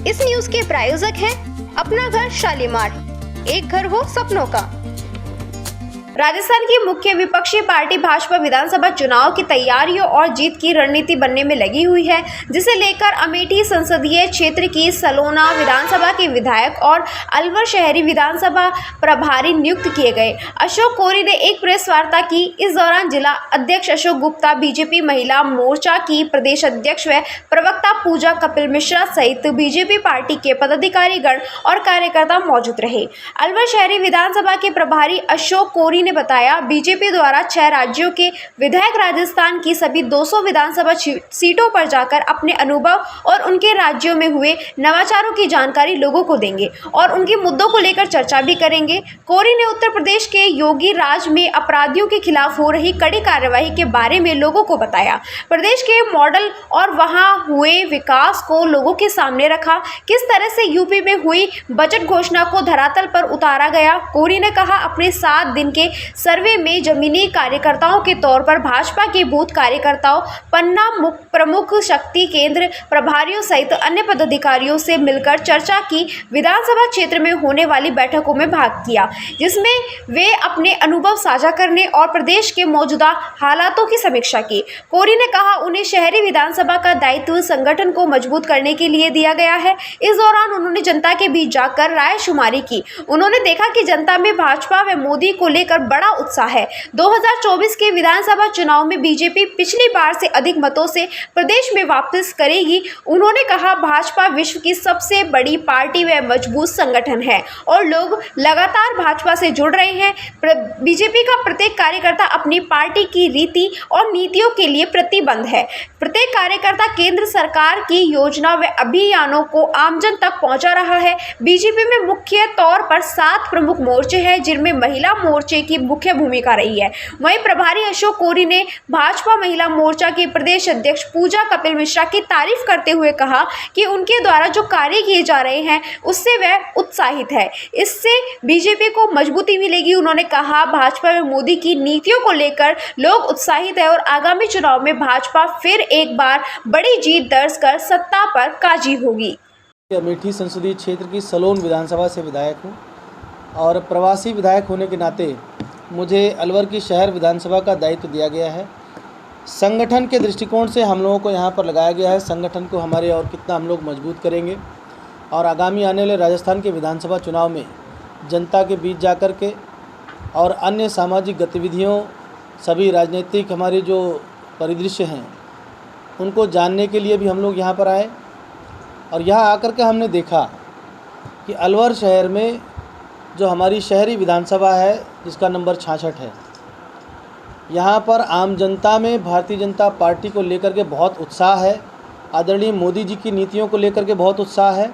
इस न्यूज के प्रायोजक हैं अपना घर शालीमार, एक घर हो सपनों का। राजस्थान की मुख्य विपक्षी पार्टी भाजपा विधानसभा चुनाव की तैयारियों और जीत की रणनीति बनने में लगी हुई है, जिसे लेकर अमेठी संसदीय क्षेत्र की सलोना विधानसभा के विधायक और अलवर शहरी विधानसभा प्रभारी नियुक्त किए गए। अशोक कोरी ने एक प्रेस वार्ता की। इस दौरान जिला अध्यक्ष अशोक गुप्ता, बीजेपी महिला मोर्चा की प्रदेश अध्यक्ष व प्रवक्ता पूजा कपिल मिश्रा सहित बीजेपी पार्टी के पदाधिकारीगण और कार्यकर्ता मौजूद रहे। अलवर शहरी विधानसभा के प्रभारी अशोक कोरी ने बताया, बीजेपी द्वारा 6 राज्यों के विधायक राजस्थान की सभी 200 विधानसभा सीटों पर जाकर अपने अनुभव और उनके राज्यों में हुए नवाचारों की जानकारी लोगों को देंगे और उनके मुद्दों को लेकर चर्चा भी करेंगे। कोरी ने उत्तर प्रदेश के योगी राज में अपराधियों के खिलाफ हो रही कड़ी कार्रवाई के बारे में लोगों को बताया। प्रदेश के मॉडल और वहां हुए विकास को लोगों के सामने रखा। किस तरह से यूपी में हुई बजट घोषणा को धरातल पर उतारा गया। कोरी ने कहा, अपने 7 दिन के सर्वे में जमीनी कार्यकर्ताओं के तौर पर भाजपा के बूथ कार्यकर्ताओं, पन्ना प्रमुख, शक्ति केंद्र प्रभारियों सहित अन्य पदाधिकारियों से मिलकर चर्चा की। विधानसभा क्षेत्र में होने वाली बैठकों में भाग किया, जिसमें वे अपने अनुभव साझा करने और प्रदेश के मौजूदा हालातों की समीक्षा की। कोरी ने कहा, उन्हें शहरी विधानसभा का दायित्व संगठन को मजबूत करने के लिए दिया गया है। इस दौरान उन्होंने जनता के बीच जाकर रायशुमारी की। उन्होंने देखा कि जनता में भाजपा व मोदी को लेकर बड़ा उत्साह है। 2024 के विधानसभा चुनाव में बीजेपी पिछली बार से अधिक मतों से प्रदेश में वापस करेगी। उन्होंने कहा, भाजपा विश्व की सबसे बड़ी पार्टी व मजबूत संगठन है और लोग लगातार भाजपा से जुड़ रहे हैं। बीजेपी का प्रत्येक कार्यकर्ता अपनी पार्टी की रीति और नीतियों के लिए प्रतिबद्ध है। प्रत्येक कार्यकर्ता केंद्र सरकार की योजना व अभियानों को आमजन तक पहुंचा रहा है। बीजेपी में मुख्य तौर पर 7 प्रमुख मोर्चे हैं, जिनमें महिला मोर्चे की मुख्य भूमिका रही है। वहीं प्रभारी अशोक कोरी ने भाजपा महिला मोर्चा की प्रदेश अध्यक्ष पूजा कपिल मिश्रा की तारीफ करते हुए कहा कि उनके द्वारा जो कार्य किए जा रहे हैं उससे वह उत्साहित है। इससे बीजेपी को मजबूती मिलेगी। उन्होंने कहा, भाजपा व मोदी की नीतियों को लेकर लोग उत्साहित है और आगामी चुनाव में भाजपा फिर एक बार बड़ी जीत दर्ज कर सत्ता पर काजी होगी। अमेठी संसदीय क्षेत्र की सलोन विधानसभा से विधायक हूँ और प्रवासी विधायक होने के नाते मुझे अलवर की शहर विधानसभा का दायित्व दिया गया है। संगठन के दृष्टिकोण से हम लोगों को यहाँ पर लगाया गया है। संगठन को हमारे और कितना हम लोग मजबूत करेंगे और आगामी आने वाले राजस्थान के विधानसभा चुनाव में जनता के बीच जाकर के और अन्य सामाजिक गतिविधियों, सभी राजनीतिक हमारे जो परिदृश्य हैं उनको जानने के लिए भी हम लोग यहाँ पर आए और यहाँ आकर के हमने देखा कि अलवर शहर में जो हमारी शहरी विधानसभा है जिसका नंबर 66 है, यहाँ पर आम जनता में भारतीय जनता पार्टी को लेकर के बहुत उत्साह है। आदरणीय मोदी जी की नीतियों को लेकर के बहुत उत्साह है।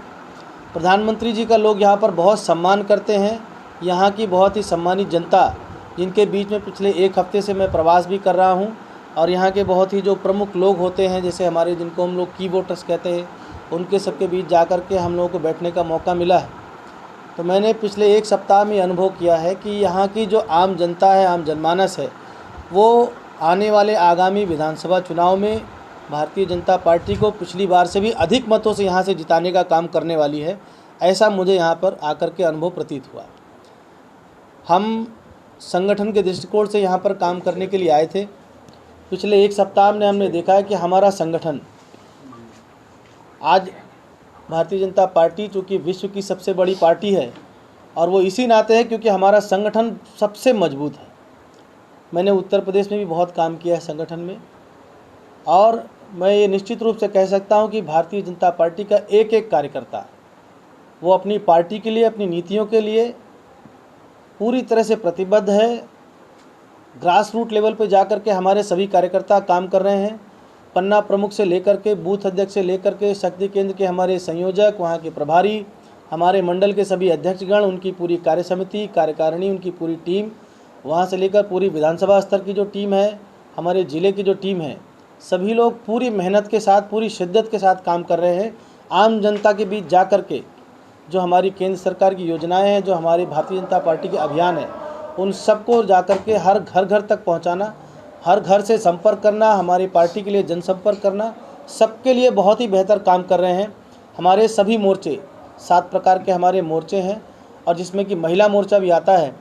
प्रधानमंत्री जी का लोग यहाँ पर बहुत सम्मान करते हैं। यहाँ की बहुत ही सम्मानित जनता, जिनके बीच में पिछले 1 हफ्ते से मैं प्रवास भी कर रहा हूँ और यहाँ के बहुत ही जो प्रमुख लोग होते हैं, जैसे हमारे जिनको हम लोग की वोटर्स कहते हैं, उनके सबके बीच जा कर के हम लोगों को बैठने का मौका मिला है। तो मैंने पिछले 1 सप्ताह में अनुभव किया है कि यहाँ की जो आम जनता है, आम जनमानस है, वो आने वाले आगामी विधानसभा चुनाव में भारतीय जनता पार्टी को पिछली बार से भी अधिक मतों से यहाँ से जिताने का काम करने वाली है। ऐसा मुझे यहाँ पर आकर के अनुभव प्रतीत हुआ। हम संगठन के दृष्टिकोण से यहाँ पर काम करने के लिए आए थे। पिछले 1 सप्ताह में हमने देखा है कि हमारा संगठन आज भारतीय जनता पार्टी, चूँकि विश्व की सबसे बड़ी पार्टी है और वो इसी नाते है क्योंकि हमारा संगठन सबसे मजबूत है। मैंने उत्तर प्रदेश में भी बहुत काम किया है संगठन में और मैं ये निश्चित रूप से कह सकता हूँ कि भारतीय जनता पार्टी का एक एक कार्यकर्ता वो अपनी पार्टी के लिए, अपनी नीतियों के लिए पूरी तरह से प्रतिबद्ध है। ग्रास रूट लेवल पर जाकर के हमारे सभी कार्यकर्ता काम कर रहे हैं। पन्ना प्रमुख से लेकर के बूथ अध्यक्ष से लेकर के शक्ति केंद्र के हमारे संयोजक, वहाँ के प्रभारी, हमारे मंडल के सभी अध्यक्षगण, उनकी पूरी कार्य समिति, कार्यकारिणी, उनकी पूरी टीम, वहाँ से लेकर पूरी विधानसभा स्तर की जो टीम है, हमारे ज़िले की जो टीम है, सभी लोग पूरी मेहनत के साथ, पूरी शिद्दत के साथ काम कर रहे हैं। आम जनता के बीच जा कर के जो हमारी केंद्र सरकार की योजनाएं हैं, जो हमारी भारतीय जनता पार्टी के अभियान हैं, उन सबको जा कर के हर घर तक पहुंचाना, हर घर से संपर्क करना, हमारी पार्टी के लिए जनसंपर्क करना, सबके लिए बहुत ही बेहतर काम कर रहे हैं। हमारे सभी मोर्चे 7 प्रकार के हमारे मोर्चे हैं और जिसमें कि महिला मोर्चा भी आता है।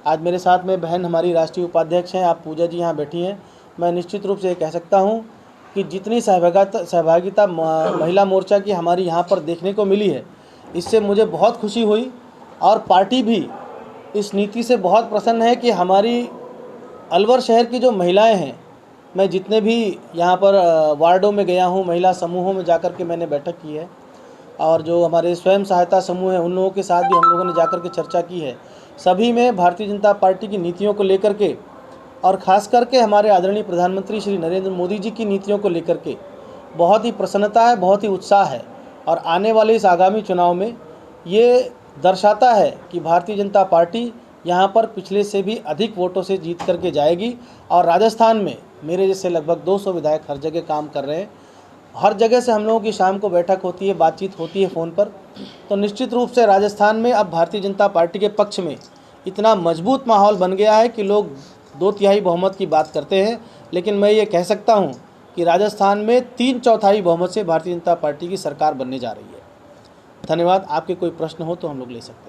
आज मेरे साथ में बहन हमारी राष्ट्रीय उपाध्यक्ष हैं, आप पूजा जी यहाँ बैठी हैं। मैं निश्चित रूप से ये कह सकता हूँ कि जितनी सहभागिता महिला मोर्चा की हमारी यहाँ पर देखने को मिली है, इससे मुझे बहुत खुशी हुई और पार्टी भी इस नीति से बहुत प्रसन्न है कि हमारी अलवर शहर की जो महिलाएं हैं, मैं जितने भी यहाँ पर वार्डों में गया हूँ, महिला समूहों में जाकर के मैंने बैठक की है और जो हमारे स्वयं सहायता समूह हैं उन लोगों के साथ भी हम लोगों ने जाकर के चर्चा की है। सभी में भारतीय जनता पार्टी की नीतियों को लेकर के और ख़ास करके हमारे आदरणीय प्रधानमंत्री श्री नरेंद्र मोदी जी की नीतियों को लेकर के बहुत ही प्रसन्नता है, बहुत ही उत्साह है और आने वाले इस आगामी चुनाव में ये दर्शाता है कि भारतीय जनता पार्टी यहाँ पर पिछले से भी अधिक वोटों से जीत करके जाएगी। और राजस्थान में मेरे जैसे लगभग 200 विधायक हर जगह काम कर रहे हैं, हर जगह से हम लोगों की शाम को बैठक होती है, बातचीत होती है फ़ोन पर। तो निश्चित रूप से राजस्थान में अब भारतीय जनता पार्टी के पक्ष में इतना मजबूत माहौल बन गया है कि लोग 2/3 बहुमत की बात करते हैं, लेकिन मैं ये कह सकता हूँ कि राजस्थान में 3/4 बहुमत से भारतीय जनता पार्टी की सरकार बनने जा रही है। धन्यवाद। आपके कोई प्रश्न हो तो हम लोग ले सकते हैं।